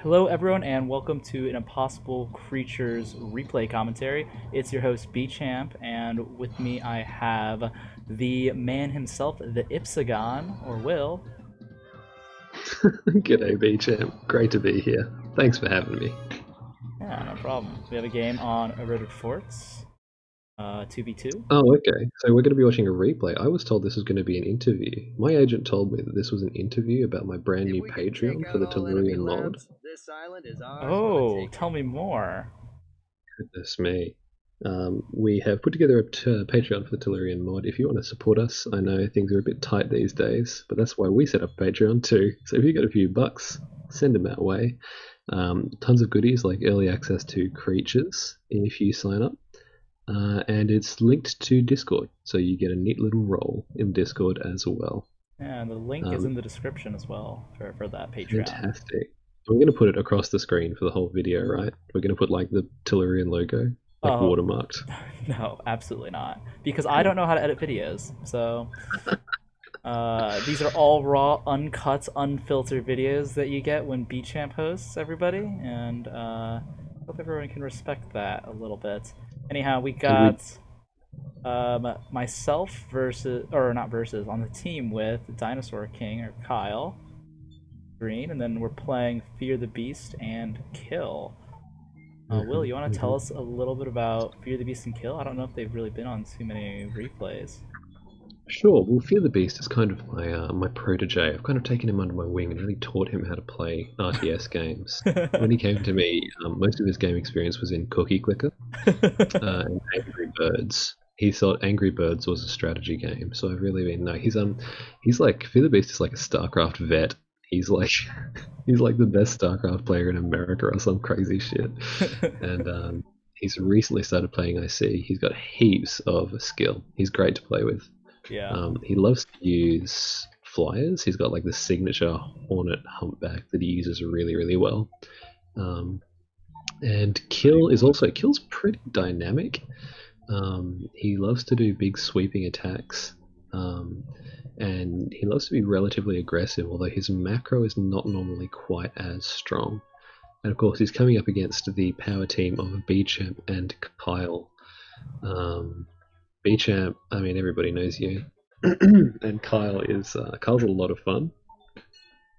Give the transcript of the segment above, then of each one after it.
Hello, everyone, and welcome to an Impossible Creatures replay commentary. It's your host, B-Champ, and with me I have the man himself, the Ipsagon, or Will. G'day, B-Champ. Great to be here. Thanks for having me. Yeah, no problem. We have a game on Eroded Forts, 2v2. Oh, okay. So we're going to be watching a replay. I was told this was going to be an interview. My agent told me that this was an interview about my brand new Patreon for the Tellurian mod. Oh, tell me more. Goodness me. We have put together a Patreon for the Tellurian mod. If you want to support us, I know things are a bit tight these days, but that's why we set up Patreon too. So if you got a few bucks, send them our way. Tons of goodies like early access to creatures if you sign up. And it's linked to Discord, so you get a neat little role in Discord as well. And the link is in the description as well for that Patreon. Fantastic. We're going to put it across the screen for the whole video, right? We're going to put like the Tellurian logo, like watermarked. No, absolutely not. Because I don't know how to edit videos, so these are all raw, uncut, unfiltered videos that you get when B-Champ hosts, everybody, and hope everyone can respect that a little bit. Anyhow, we got myself versus, or not versus, on the team with Dinosaur King, or Kyle, green, and then we're playing Fear the Beast and Kill. Will, you want to tell us a little bit about Fear the Beast and Kill? I don't know if they've really been on too many replays. Sure. Well, Fear the Beast is kind of my protege. I've kind of taken him under my wing and really taught him how to play RTS games. When he came to me, most of his game experience was in Cookie Clicker and Angry Birds. He thought Angry Birds was a strategy game, so I've really been he's like Fear the Beast is like a StarCraft vet. He's like the best StarCraft player in America or some crazy shit. And he's recently started playing IC. He's got heaps of skill. He's great to play with. Yeah. He loves to use flyers. He's got like the signature Hornet humpback that he uses really, really well. And Kill's pretty dynamic. He loves to do big sweeping attacks. And he loves to be relatively aggressive, although his macro is not normally quite as strong. And of course, he's coming up against the power team of B-Champ and Kyle. B-Champ, I mean, everybody knows you. And Kyle's a lot of fun.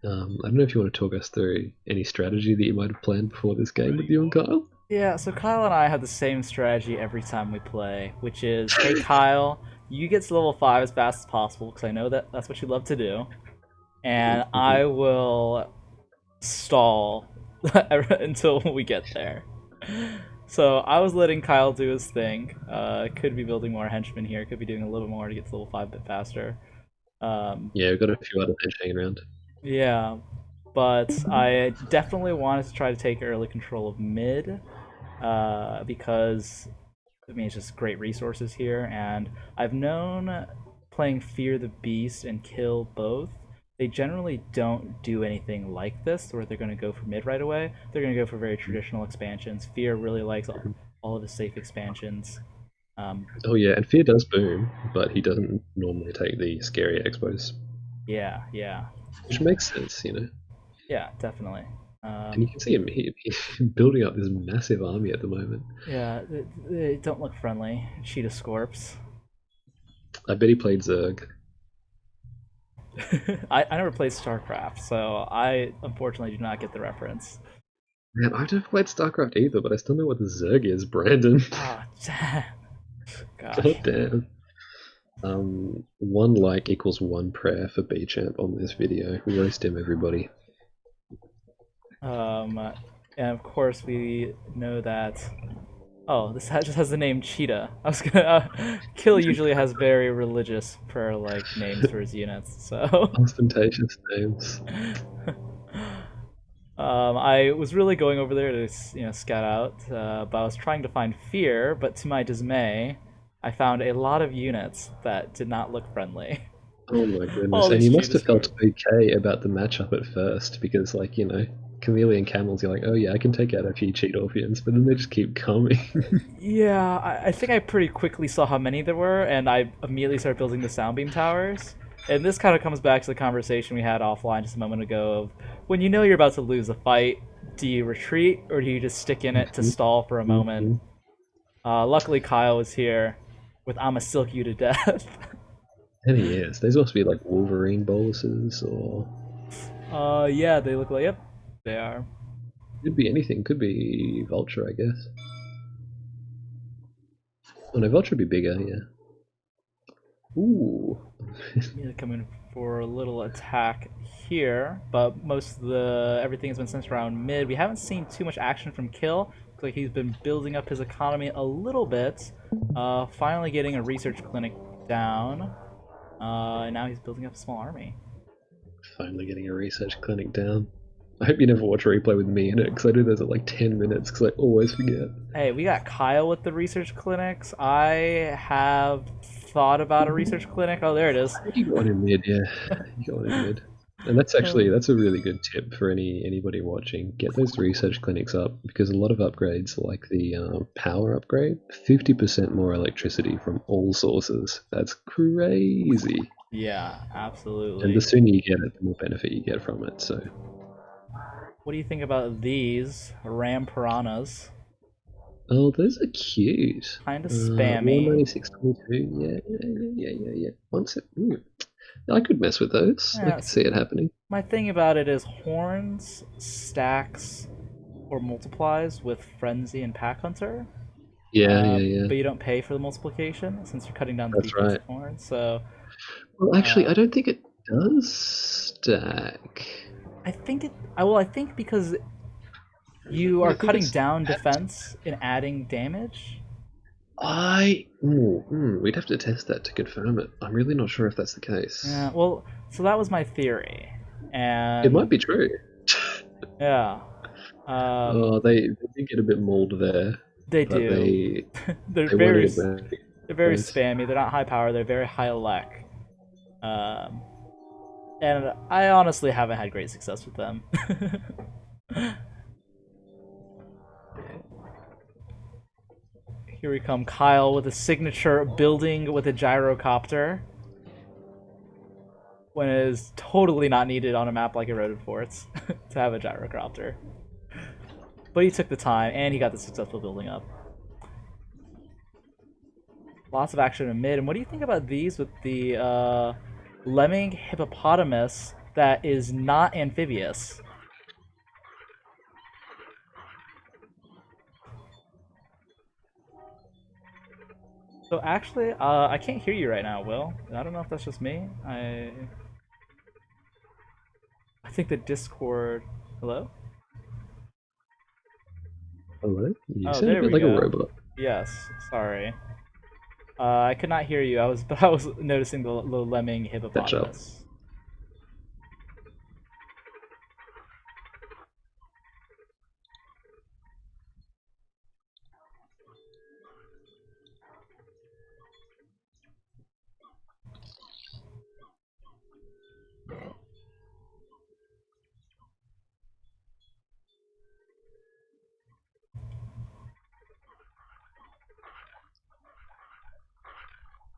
I don't know if you want to talk us through any strategy that you might have planned before this game with you and Kyle. Yeah, so Kyle and I have the same strategy every time we play, which is, hey Kyle, you get to level 5 as fast as possible, because I know that's what you love to do, and I will stall until we get there. So I was letting Kyle do his thing. Could be building more henchmen here, could be doing a little bit more to get to level 5 a bit faster. Yeah, we've got a few other things hanging around. Yeah, but I definitely wanted to try to take early control of mid, because I mean it's just great resources here, and I've known playing Fear the Beast and Kill both. They generally don't do anything like this, where they're going to go for mid right away. They're going to go for very traditional expansions. Fear really likes all of the safe expansions. Oh yeah, and Fear does boom, but he doesn't normally take the scary expos. Yeah, yeah. Which makes sense, you know. Yeah, definitely. And you can see him he's building up this massive army at the moment. Yeah, they don't look friendly. Cheetah Scorps. I bet he played Zerg. I never played StarCraft, so I unfortunately do not get the reference. Man, I've never played StarCraft either, but I still know what the Zerg is, Brandon. Ah, gosh. God damn. One like equals one prayer for B-Champ on this video. We roast him, everybody. And of course we know that. Oh, this just has the name Cheetah. I was gonna. Kill usually has very religious prayer-like names for his units, so. Ostentatious names. I was really going over there to scout out, but I was trying to find Fear, but to my dismay, I found a lot of units that did not look friendly. Oh my goodness! And you must have felt okay about the matchup at first, because like chameleon camels, you're like, oh yeah, I can take out a few Cheetorfians, but then they just keep coming. Yeah, I think I pretty quickly saw how many there were, and I immediately started building the sound beam towers. And this kind of comes back to the conversation we had offline just a moment ago of when you know you're about to lose a fight, do you retreat or do you just stick in it to Mhm, stall for a moment? mhm. Luckily, Kyle was here with "I'ma silk you to death." And he is. Those must be like Wolverine boluses, or Yeah, they look like yep, they are. could be anything. Could be Vulture, I guess. Oh no, Vulture would be bigger. Yeah. Ooh. Yeah, coming for a little attack here, but most of the everything has been centered around mid. We haven't seen too much action from Kill. Looks like he's been building up his economy a little bit. Finally getting a research clinic down. And now he's building up a small army. Finally getting a research clinic down. I hope you never watch a replay with me in it, because I do those at like 10 minutes, because I always forget. Hey, we got Kyle with the research clinics. I have thought about a research clinic. Oh, there it is. I think you got one in mid, yeah. You got one in mid. And that's a really good tip for anybody watching. Get those research clinics up, because a lot of upgrades, like the power upgrade, 50% more electricity from all sources. That's crazy. Yeah, And the absolutely. sooner you get it, the more benefit you get from it. So, What do you think about these Ram Piranhas? oh, those are cute. Kind of spammy. 196.22. Yeah, yeah. Once it, I could mess with those. I Yeah, could see it happening. my thing about it is horns, stacks, or multiplies with frenzy and pack hunter. Yeah. But you don't pay for the multiplication since you're cutting down the That's right. defensive horns. So Well, actually, uh, I don't think it does stack. I think it. I think because you Yeah, are I think cutting it's. down defense and adding damage. We'd have to test that to confirm it. I'm really not sure if that's the case. Yeah. Well, so that was my theory, It might and be true. yeah, um, Oh, they did get a bit mauled there, they but do. they're they weren't very even very they're very close. spammy. They're not high power. They're very high elec. Um, and I honestly haven't had great success with them. Here we come, Kyle with a signature building with a gyrocopter when it is totally not needed on a map like Eroded Forts to have a gyrocopter. But he took the time and he got the successful building up. Lots of action in mid. And what do you think about these with the lemming hippopotamus that is not amphibious? So actually, I can't hear you right now, Will. I don't know if that's just me. I think the Discord. Hello? Hello? You Oh, sound a there bit we like a go. robot. Yes, sorry. I could not hear you. But I was noticing the lemming Catch up. hippopotamus.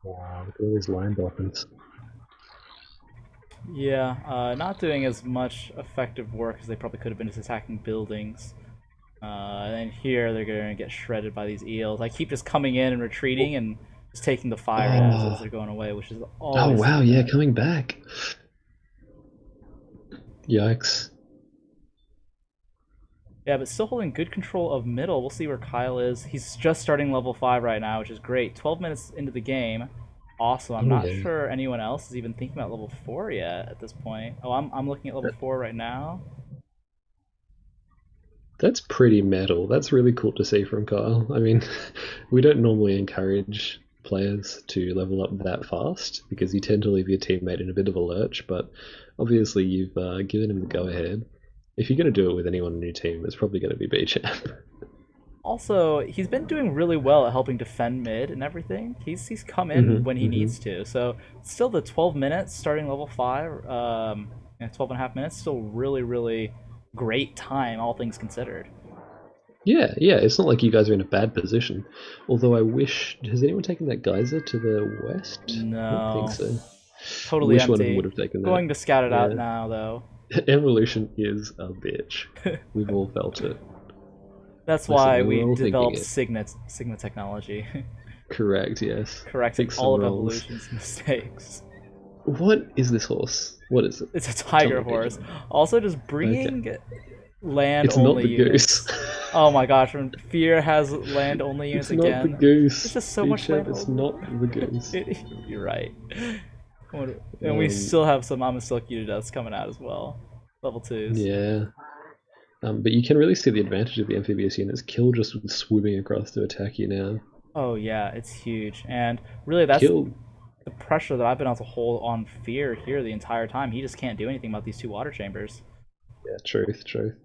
Wow, look at all these line buttons. Yeah, not doing as much effective work as they probably could have been just attacking buildings. And then here they're going to get shredded by these eels. I keep just coming in and retreating and just taking the fire as Oh, they're going away, which is oh always wow, so yeah, bad. coming back. Yikes. Yeah, but still holding good control of middle. We'll see where Kyle is. He's just starting level 5 right now, which is great. 12 minutes into the game. Awesome. I'm Oh not yeah. sure anyone else is even thinking about level 4 yet at this point. Oh, I'm looking at level 4 right now. That's pretty metal. That's really cool to see from Kyle. I mean, we don't normally encourage players to level up that fast because you tend to leave your teammate in a bit of a lurch, but obviously you've given him the go ahead. If you're going to do it with anyone on your team, it's probably going to be B-Champ. Also, he's been doing really well at helping defend mid and everything. He's come in when he needs to. So still the 12 minutes starting level 5, 12 and a half minutes, still really great time, all things considered. Yeah, it's not like you guys are in a bad position. Although I wish, has anyone taken that geyser to the west? I don't think No. so. I Totally wish one of them would empty. have taken that. Going to scout it out Yeah. now, though. Evolution is a bitch. We've all felt it. That's Listen, why we were we all thinking developed it. Sigma technology, Correct, yes. correcting Fix some all of wrongs. evolution's mistakes. What is this horse? What is it? It's a Tell tiger me, horse. Agent. Also, just Okay. bringing land It's not only the goose. units. Oh my gosh, when Fear has land only units It's not the again, there's goose. just so much Bishop, land it's only. not the goose. You're right. And we Um, still have some Amasilky deaths coming out as well. Level 2s. yeah. But you can really see the advantage of the amphibious units. Kill just swooping across to attack you now. Oh yeah, it's huge. And really that's Kill. the pressure that I've been able to hold on Fear here the entire time. He just can't do anything about these two water chambers. Yeah, truth, truth.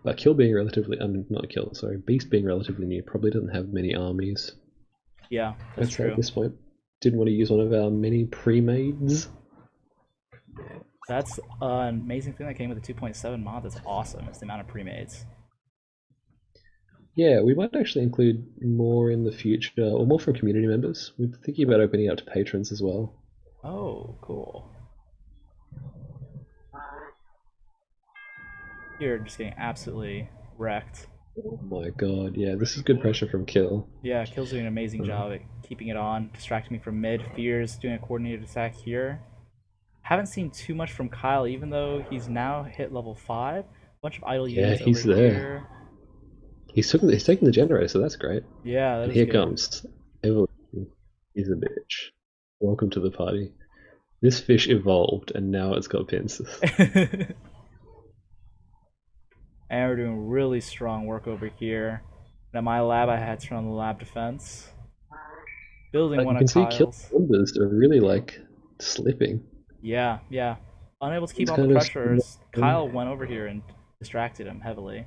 But Kill being relatively, not Kill, sorry, Beast being relatively new, probably doesn't have many armies. Yeah, that's I'd say at true. this point. Didn't want to use one of our many pre-mades. That's an amazing thing that came with the 2.7 mod. That's awesome. It's the amount of pre-mades. Yeah, we might actually include more in the future, or more from community members. We're thinking about opening it up to patrons as well. Oh, cool. You're just getting absolutely wrecked. Oh my god, yeah, this is good pressure from Kill. Yeah, Kill's doing an amazing job at keeping it on, distracting me from mid. Fear's doing a coordinated attack here. Haven't seen too much from Kyle, even though he's now hit level 5. Bunch of idle Yeah, units over he's there. here. He's taking the generator, so that's great. Yeah, that And is here good. comes Evolution. He's a bitch. Welcome to the party. This fish evolved, and now it's got pincers. And we're doing really strong work over here. And at my lab, I had to turn on the lab defense. Building You one of can see Kill's Kyle's. numbers are really like slipping. Yeah, yeah. Unable to keep He's on the kind of. pressure as Kyle went over here and distracted him heavily.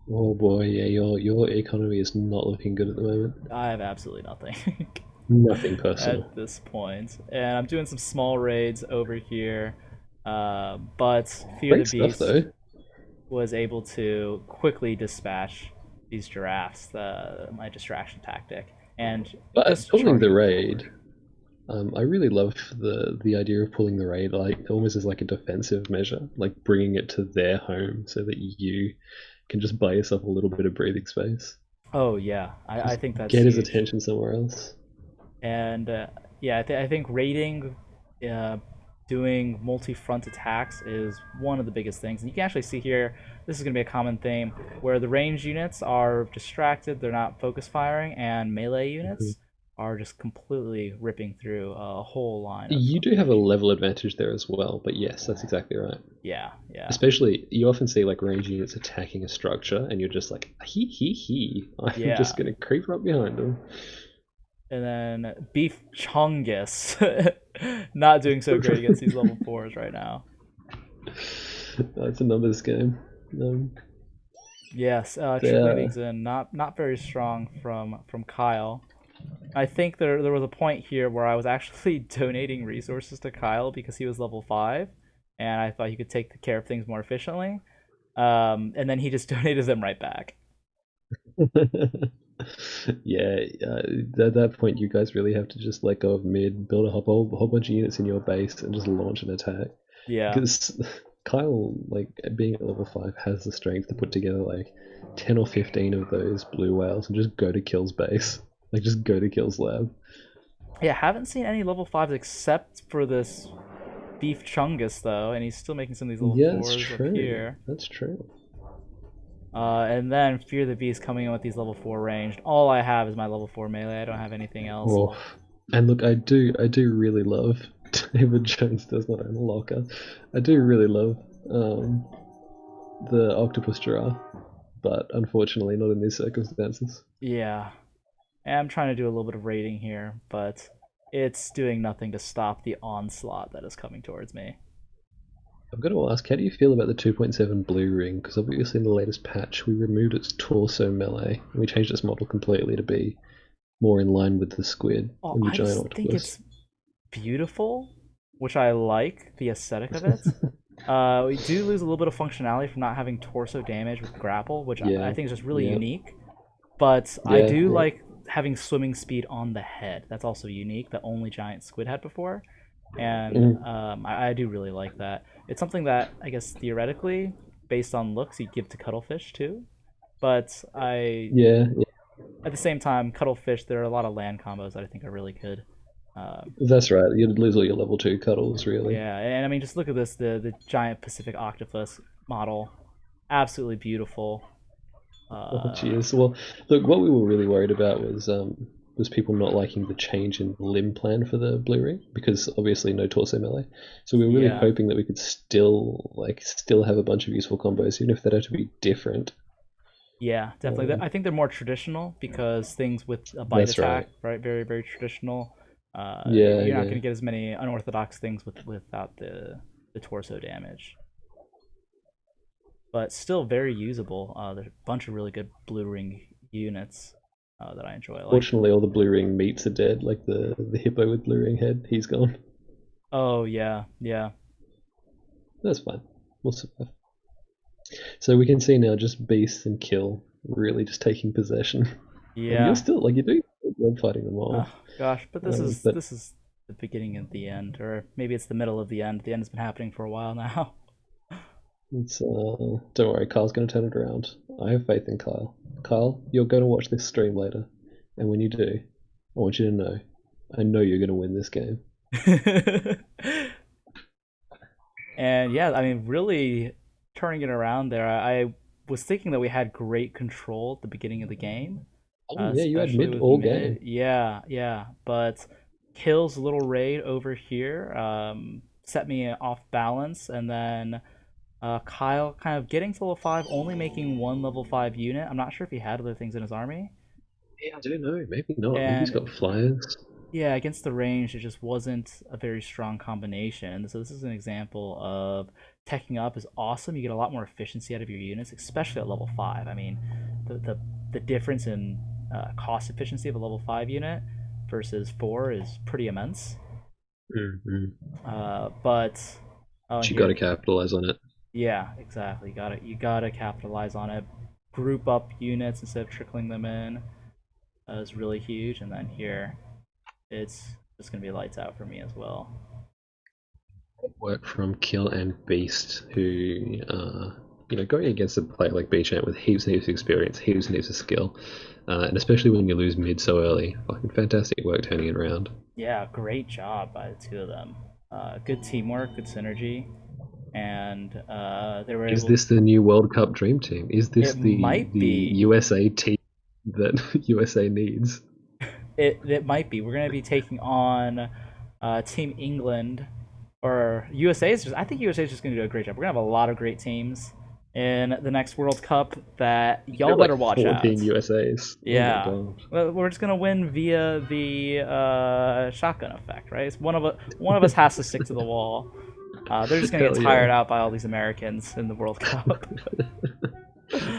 Oh boy, yeah, your economy is not looking good at the moment. I have absolutely nothing Nothing personal. at this point. And I'm doing some small raids over here. But Fear the Great stuff Beast though. was able to quickly dispatch these giraffes, my distraction tactic, and But just pulling charge the them raid, forward. I really love the idea of pulling the raid, like almost as like a defensive measure, like bringing it to their home so that you can just buy yourself a little bit of breathing space. Oh yeah, I Just think that's get his huge. attention somewhere else. And yeah, I think raiding, uh, doing multi-front attacks is one of the biggest things. And you can actually see here, this is going to be a common theme, where the range units are distracted, they're not focus firing, and melee Mhm. units are just completely ripping through a whole line You of do have a range. level advantage there as well, but yes, that's exactly right. Yeah, yeah, Especially, you often see like range units attacking a structure, and you're just like, he. I'm yeah. just gonna creep up behind them. And then Beef Chungus, not doing so great against these level 4s right now. It's a numbers game. Yes, Triply They're League's in, not very strong from Kyle. I think there was a point here where I was actually donating resources to Kyle because he was level 5, and I thought he could take care of things more efficiently. And then he just donated them right back. yeah, at that point, you guys really have to just let go of mid, build a whole bunch of units in your base, and just launch an attack. Yeah, Because Kyle, like being at level 5, has the strength to put together like 10 or 15 of those blue whales and just go to Kill's base. Like, just go to Kill's lab. yeah. Haven't seen any level 5s except for this Beef Chungus though, and he's still making some of these level Yeah, that's 4s up true. here. That's true. And then Fear the Beast coming in with these level 4 ranged. All I have is my level 4 melee. I don't have anything else. Oh, and look, I do really love. David Jones does not own a locker. I do really love the octopus giraffe, but unfortunately not in these circumstances. Yeah, and I'm trying to do a little bit of raiding here, but it's doing nothing to stop the onslaught that is coming towards me. I've got to ask, how do you feel about the 2.7 blue ring? Because obviously in the latest patch we removed its torso melee and we changed its model completely to be more in line with the squid Oh, and the I giant just think octopus. it's beautiful, which I like the aesthetic of it. We do lose a little bit of functionality from not having torso damage with grapple, which I Yeah, think is just really yeah, unique. But I yeah, do yeah. like having swimming speed on the head. That's also unique, that only giant squid had before. And Mm. I do really like that. It's something that I guess theoretically, based on looks, you give to cuttlefish too. But Yeah, at the same time, cuttlefish, there are a lot of land combos that I think are really good. Um, that's right. You'd lose all your level 2 cuddles, really. yeah, and I mean, just look at this, the giant Pacific octopus model, absolutely beautiful. Oh, Uh, cheers. Well, look, what we were really worried about was people not liking the change in limb plan for the blue ring because obviously no torso melee. So we were really yeah, hoping that we could still have a bunch of useful combos, even if they had to be different. yeah, definitely. Um, I think they're more traditional because things with a bite that's right. attack, right? Very, very traditional. Yeah, You're not yeah. going to get as many unorthodox things without the torso damage, but still very usable. There's a bunch of really good blue ring units that I enjoy. Like, Fortunately, all the blue ring meats are dead. Like the hippo with blue ring head, he's gone. oh yeah, yeah, That's fine. We'll survive. So we can see now just beast and kill really just taking possession. And you're yeah. still like you do love fighting them Oh all. gosh, but But this is the beginning of the end, or maybe it's the middle of the end. The end has been happening for a while now. it's don't worry, Kyle's gonna turn it around. I have faith in Kyle. Kyle, you're gonna watch this stream later, and when you do, I want you to know, I know you're gonna win this game. And yeah, I mean, really turning it around there. I was thinking that we had great control at the beginning of the game, Oh yeah, you had especially mid with all mid. game. Yeah, yeah. But Kill's little raid over here set me off balance, and then Kyle kind of getting to level 5, only making one level 5 unit. I'm not sure if he had other things in his army. Yeah, I don't know. Maybe not. Maybe he's And got flyers. yeah, against the range, it just wasn't a very strong combination. So this is an example of teching up is awesome. You get a lot more efficiency out of your units, especially at level 5. I mean, the difference in cost efficiency of a level 5 unit versus 4 is pretty immense. Mm-hmm. But oh, and But you got to here, capitalize on it. yeah, exactly. You gotta capitalize on it. Group up units instead of trickling them in is really huge. And then here, it's just gonna be lights out for me as well. Work from Kill and Beast, who going against a player like Champ with heaps and heaps of experience, heaps and heaps of skill, and especially when you lose mid so early, fucking fantastic work turning it around. Yeah, great job by the two of them. Good teamwork, good synergy, and they were Is able. this the new World Cup dream team? Is this It might the be. USA team that USA needs? It might be. We're gonna be taking on Team England or USA is just. I think USA is just gonna do a great job. We're gonna have a lot of great teams in the next World Cup that There y'all are like better watch 14 out. USAs. Oh my Yeah. god. Well, we're just gonna win via the shotgun effect, right? It's one of us has to stick to the wall. They're just gonna get Hell yeah. tired out by all these Americans in the World Cup.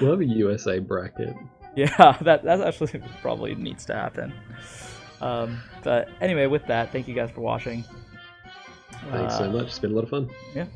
We'll have a USA bracket. Yeah, that actually probably needs to happen. But anyway, with that, thank you guys for watching. Thanks so Uh, much. It's been a lot of fun. yeah.